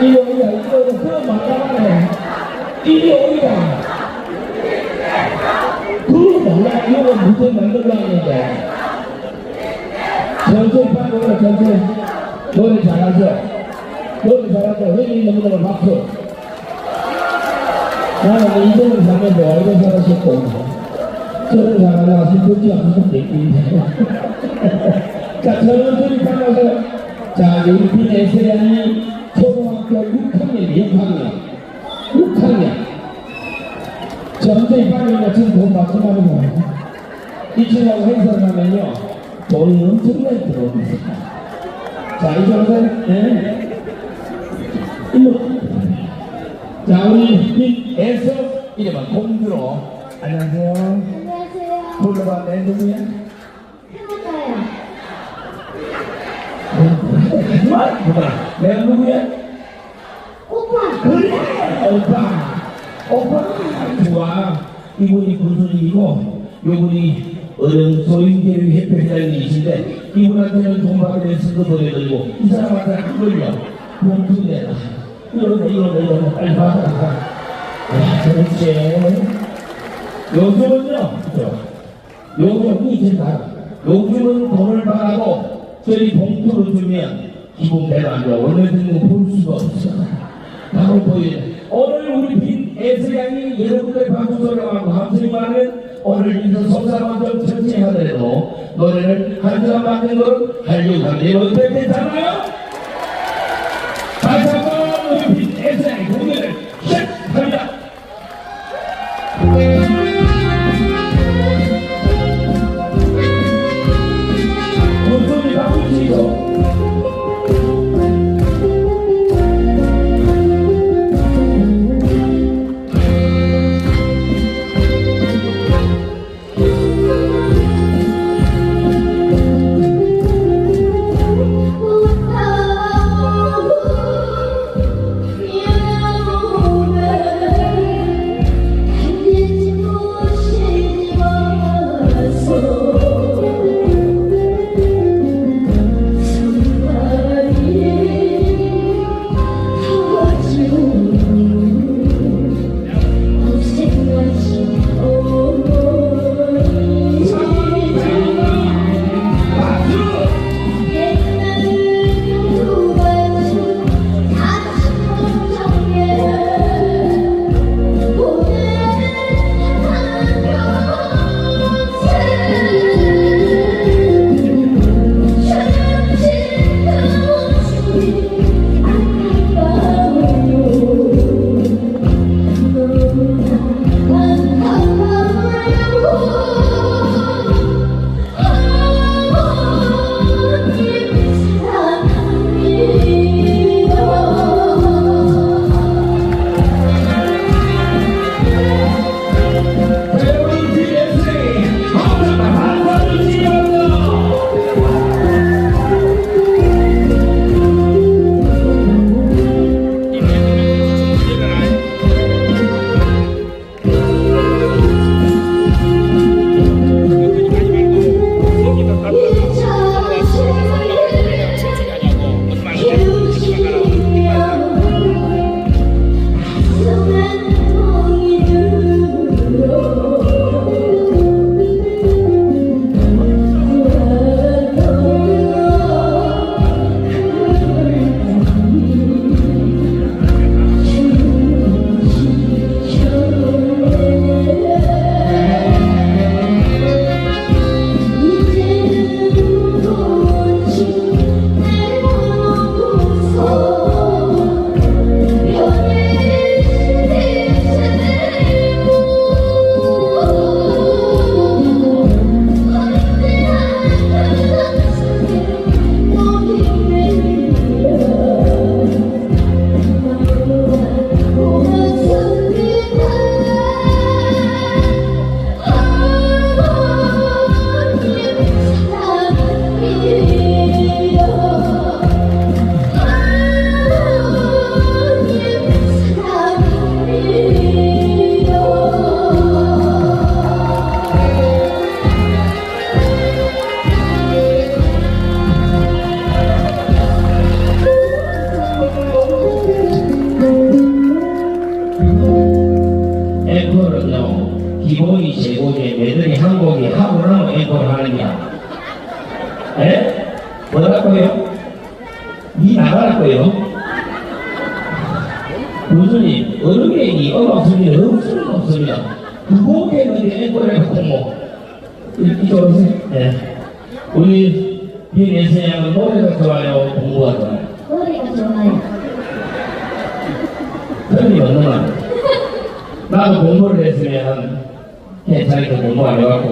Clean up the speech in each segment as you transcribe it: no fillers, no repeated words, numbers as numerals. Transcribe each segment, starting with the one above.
이리 오이라 이거 그거 말하네. 이리 오이라. 그거 몰라. 이거 무슨 만들려고 했는데. 천천히 빨리 오라 천천히. 노래 잘하죠? 노래 잘하죠? 회장님 너무너무 박수. 나는 인생을 살면서 얼굴 살았었고 저를 살아다가 슬프지 않고 느끼는데 자 천천히 빨라서 자 우리 빈 에세양이 초등학교 6학년 천천히 빨리 지금 돈 맞춰가는 거예요. 이 친구하고 행사를 하면요 돈이 엄청나게 들어옵니다. 자 이쪽은 네. 일로 자 우리 빈에서 이름은 공주로 안녕하세요. 안녕하세요. 불러봐 내 누구야? 해볼까요? 내가 누구야? 오빠. 그래 오빠 좋아. 이분이 군수님이고 요분이 어른 소인계획협회장님이신데 이분한테는 돈 받으면 쓴거 보내드리고 이 사람한테는 한 걸요 몸좀 내라. 이러네 빨리 받아라. 그렇지. 요즘은요 요즘이 제일 나아. 요즘은 돈을 받아도 저희 봉투를 주면 기분 배가 안 좋아. 원래는 볼 수가 없어. 바로 보이네. 오늘 우리 빈 에스양이 여러분들 방송소리하고 함수님하는 오늘 인선 속사만 좀 천천히 하더라도 노래를 한 시간 만든 걸 하려고 하는데 어때 괜찮아요? 다시 한번 우리 빈 에스양이 공연을 시작합니다. 목소리 바꾸시고 부터 앵콜은요, 기본이 제곡에 매들이 한 곡이 하고 나면 앵콜 하는 거야. 에? 뭐라고요? 니 나가라고요? 교수님, 어느 게 이 음악 소리는 없으면 없으면 그 곡에는 앵콜을 갖고 뭐 이쪽 오세요. 네. 우리 비내세 양은 노래가 좋아요, 공부가 좋아요. 노래가 좋아요. 편이 없는 말. 나도 공부를 했으면 괜찮게 공부 안 해갖고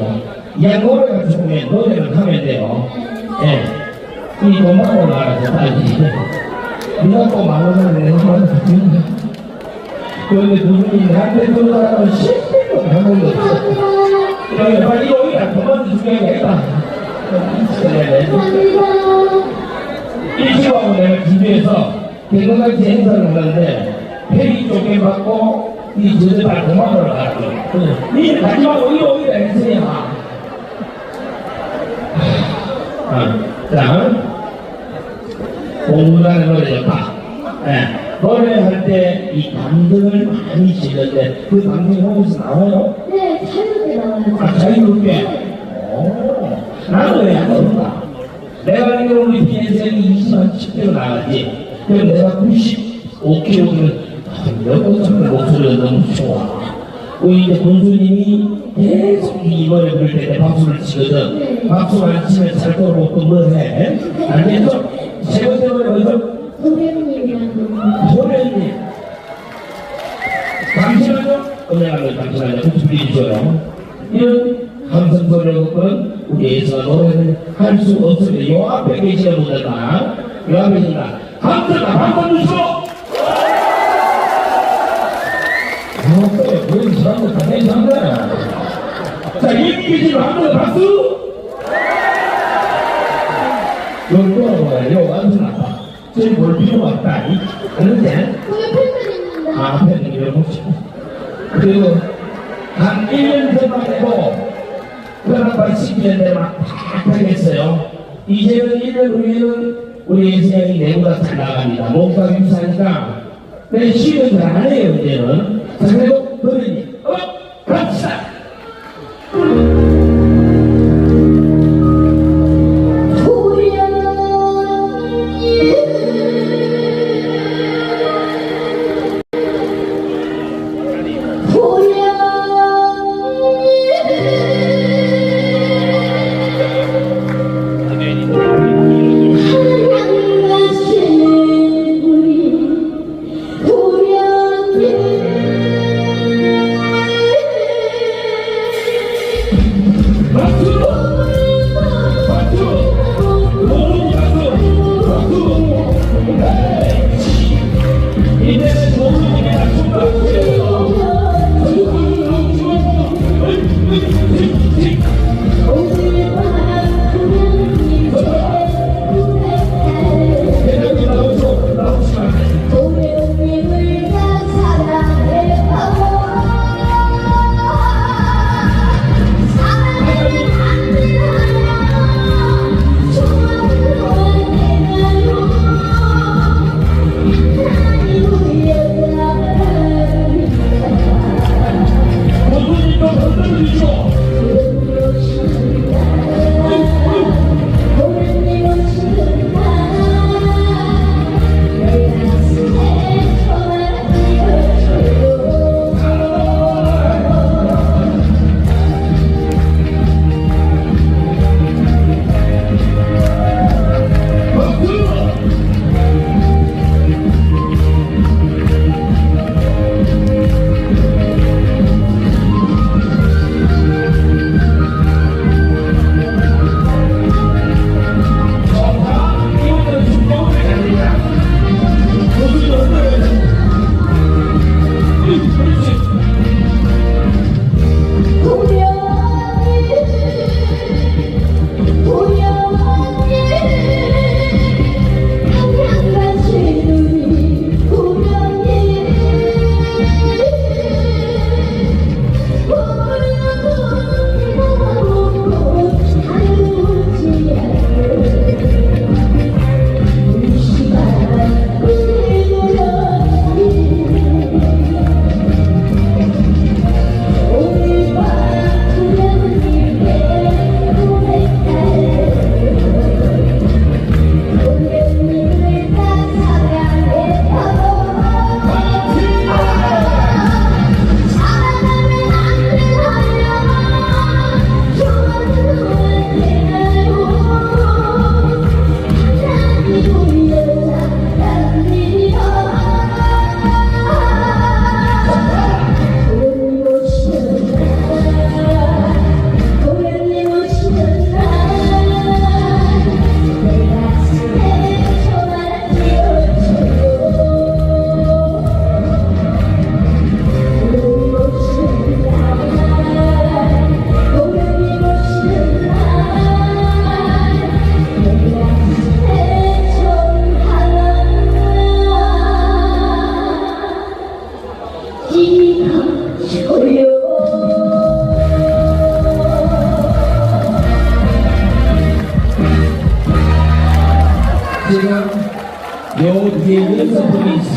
야 노래가 좋으면 노래를 하면 돼요. 예. 이 공부하고 나가서 빨리 네가 또 말하면 내가 말하면 그런데 교수님이 나한테 그러다가 10분도 해본 거 없어. 여기 빨리 오기라 그만 중요하겠다. 감사합니다. 이 친구하고 내가 집에서 개그같이 행사를 하는데 회의 쪽에 받고 이 저들 고마워를 받고 이 마지막 오기라 했으냐. 자, 공부라는 노래 좋다. 예. 노래할 때 이 감정을 많이 지는데 그 감정이 혹시 나와요? 네, 자유롭게 나와요. 아, 자유롭게? 오, 나도 왜 안 나온다? 내가 알기로 우리 BNSM이 20만 10kg 나가지. 그럼 내가 95kg면 여보성의 목소리가 너무 좋아. 우리 이제 군수님이 계속 이 노래 부를 때 박수를 치거든. 박수를 안 치면 잘 떠오르고 또 뭐 해? 알겠어? 세 번째 노래 어디서? 도련님이라는 분. 도련님. 잠시만요. 잠시만요. 준비해줘요. 이런 함성 소리를 듣고는 우리에서 노래를 할 수 없습니다. 요 앞에 계시는 분들만, 요 앞에 계신다. 함성 주시오! 그런 사람들 다 괜찮네. 자, 여기 계신 함성 박수! 여기 돌아보아요. 요 완전 아파. 저기 볼 필요가 없다. 그런데, 거기 팬들 있는데. 아, 팬이 이러고 그리고 한 1년 전만 해도 그런 시키는데 막 팍하겠어요. 이제는 1년 후에는 우리 인생이 내보다 잘 나갑니다. 몸과 유사니까 내 쉬는 잘 안 해요 이제는. 자, 그래도 노래니 갑시다. Hallelujah.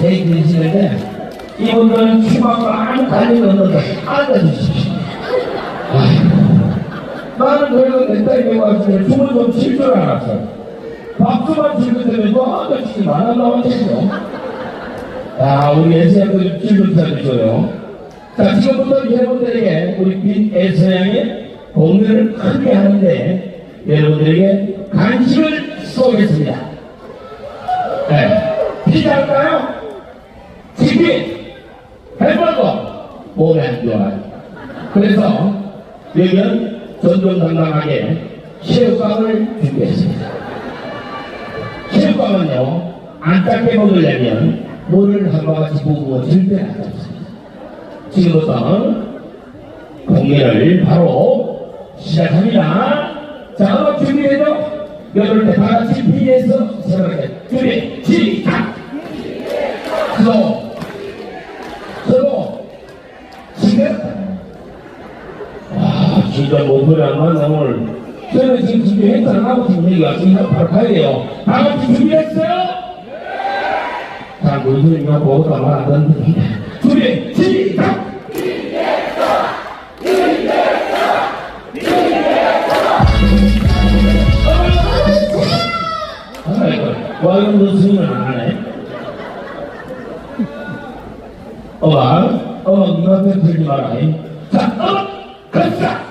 제 계시는데 이분들은 추방과 아무 관련이 없는데 앉아주십시오. 나는 그래도 내 딸이 와가지고 춤을 좀 칠 줄 알았어. 박수만 치면 되면 너 앉아주기만 한다고 하겠죠. 자, 우리 애서양도 질문 쳐주세요. 자, 지금부터 여러분들에게 우리 빈 애서양의 공연을 크게 하는데 여러분들에게 간식을 쏘겠습니다. 네. 피자 할까요? 치킨, 햄버거, 몸에 안 좋아요. 그래서 여기는 전정당당하게 새우깡을 준비했습니다. 새우깡은요, 안 작게 먹으려면 물을 한과 같이 부으면 절대 안 잡습니다. 지금부터 공연을 바로 시작합니다. 자, 음악 준비해서 여덟 때 다 같이 비해서 생각해. 준비, 시작! 서로 지금 진짜 못하려면 오늘 저는 지금 준비했잖아. 하고 지금 얘기가 지금 바로 가야 돼요. 다 같이 준비했어요? 자, 무슨 이거 보고도 말안 듣는데. 준비, 시작! 와, 이거 너 스윙을 안 하네. 음악, 니 앞에 들지 마라. 자, 음악, 갑시다!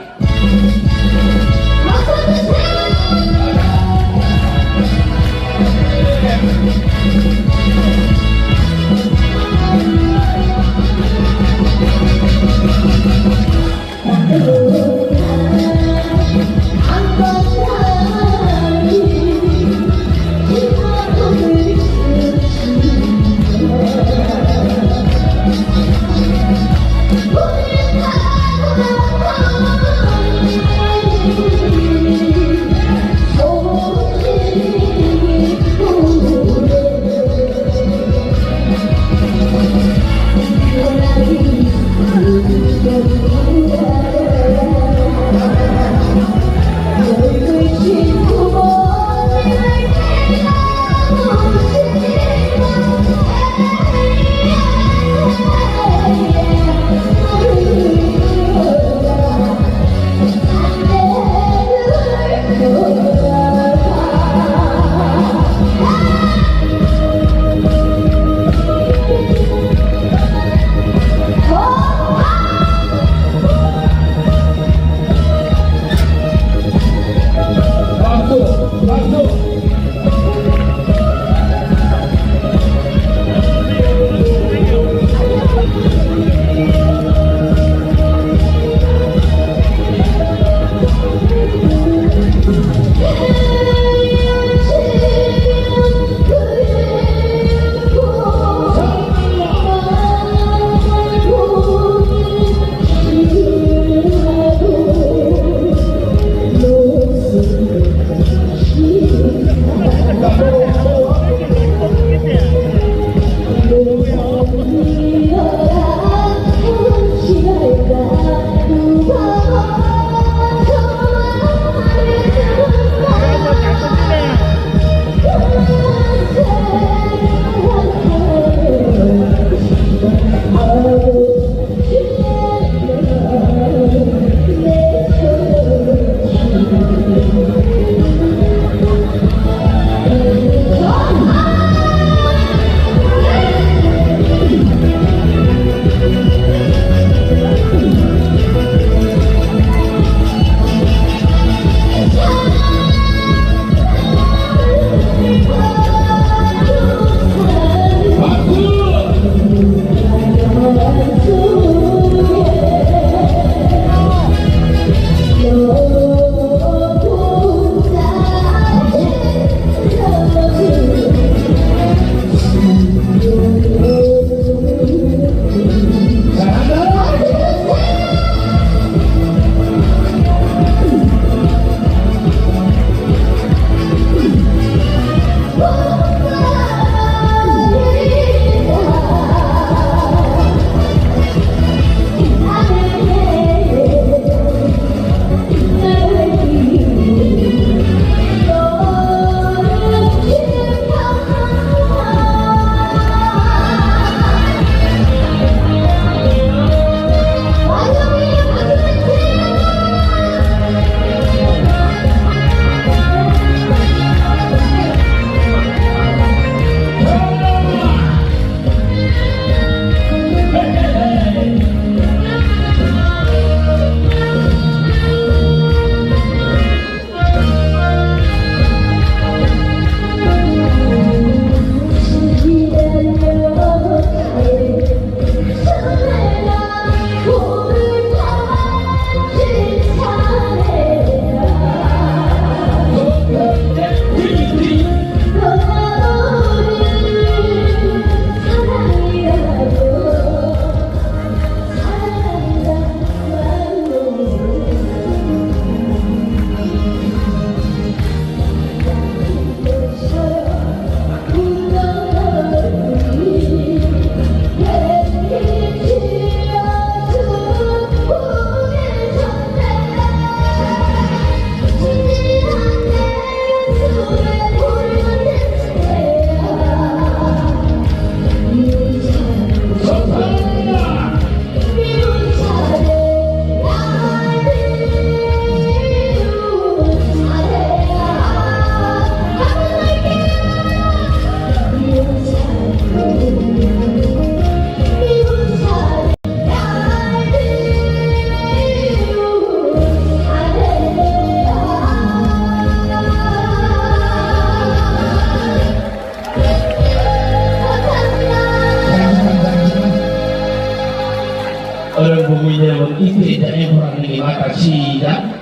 영화를 보고 있는 여러분, 이때 앵콜하는 게 맞다. 시작.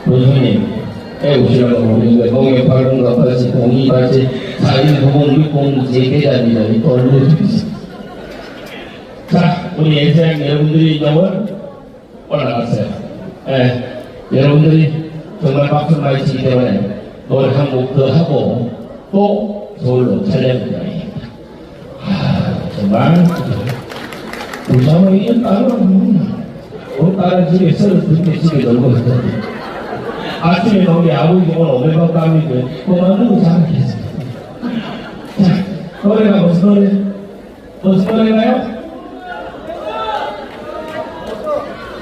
교수님, 애우시라고 우리가 공에 밝은 것 같이 공이 같이 4인 부분 6공 3개짜리를 또 올려주겠습니다. 자, 우리 예수양 여러분들이 정말 올라갔어요. 예, 여러분들이 정말 박수 많이 치기 때문에 노래 한 곡 더 하고 또 서울로 촬영입니다. 정말 부산의 이 딸은 우리 딸은 집에 서로 듣게 집에 놀고 있거든요. 아침에 우리 아버지 오늘 오메가 땀인데 그만두고 잘하겠습니다. 자, 노래가 무슨 노래? 무슨 노래가요?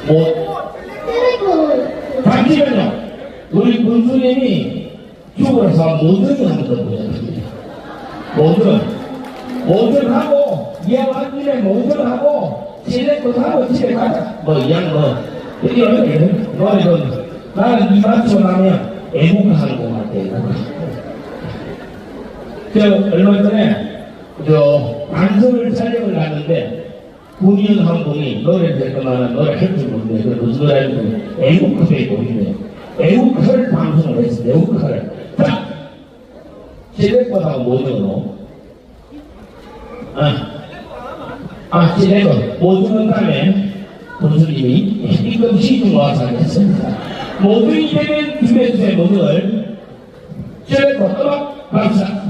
뭐? 쓰레기. 잠시만요. 우리 군수님이 죽어서 모든 한번 더 보여드립니다. 모든 하고 예한 김에 모든 하고 시내껏 하고 집에 가자. 뭐 이양 뭐 이렇게 노래는 나는 이 맞춰 나면 애국하는 것 같아. 저 얼마 전에 저 방송을 촬영을 하는데 군인 한 분이 노래 될 거만은 노래 할 줄 모르는데 그 무슨 노래 하는지 애국컵에 보이네. 애국컵을 방송을 했어요. 애국컵을. 자, 시내껏하고 모든으로. 시내껏 모든은 다음에 군수님이 입금 시중 와서 하겠습니다. 모든 이제는 준비해주세요. 모든을 시내껏 음악 감사.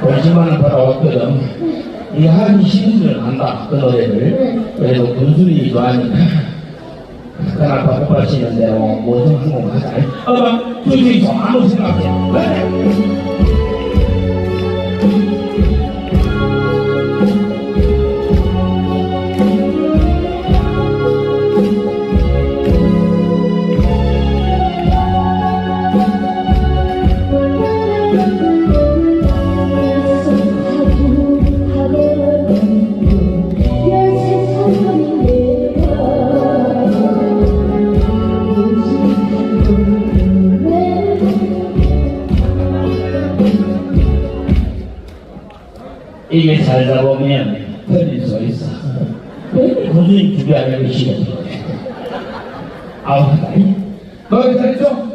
얼마나 벌어왔거든. 이 하기 싫은 안다, 그 노래를. 그래도 군수님이 좋아하니까. 그날 바꿔하시는 대로 모든 항공 하자. 주주이 아무 생각해. 이게 살다 보면 편릴 수 있어. 고수님 준비하는 게 싫어. 아우, 노래 잘했죠?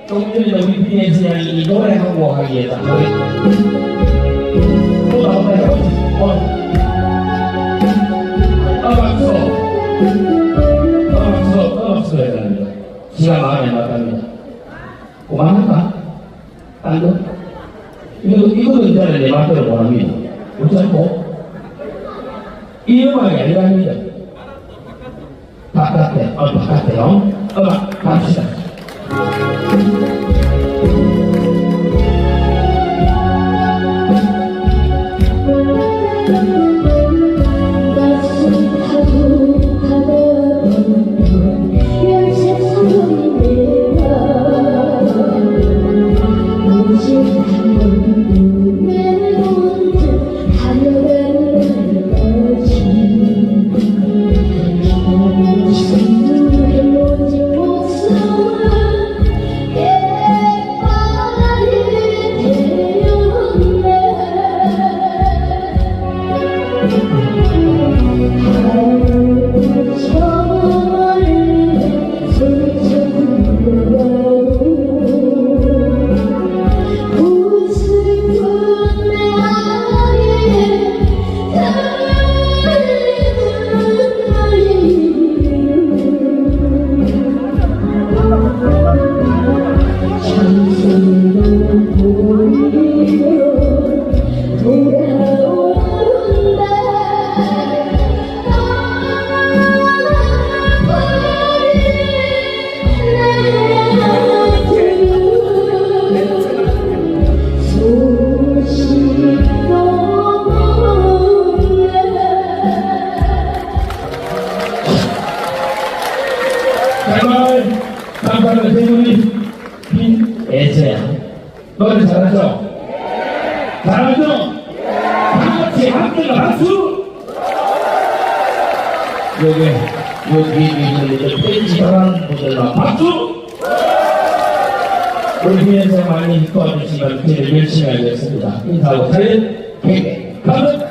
조금 전에 우리 비니에서 이 노래 한 곡 하기 위해서 또 나오나요? 떠박수 해야 됩니다. 지가 마음에 맞답니다. 그만할까? 딴 거? 이거는 이제는 내 마음대로 원합니다. 어쩌고? 이 음악이 아니랍니다. 바깥에요. 음악 갑시다. 정말 감사합니다. 우리 빈애서야 노래 잘하죠? 잘하죠? 다같이 함께 박수! 여기 있는 팬지 잘하는 분들과 박수! 우리 빈애서 많이 도와주시면 저희를 열심히 하겠습니다. 인사하고 차례 감사합니다.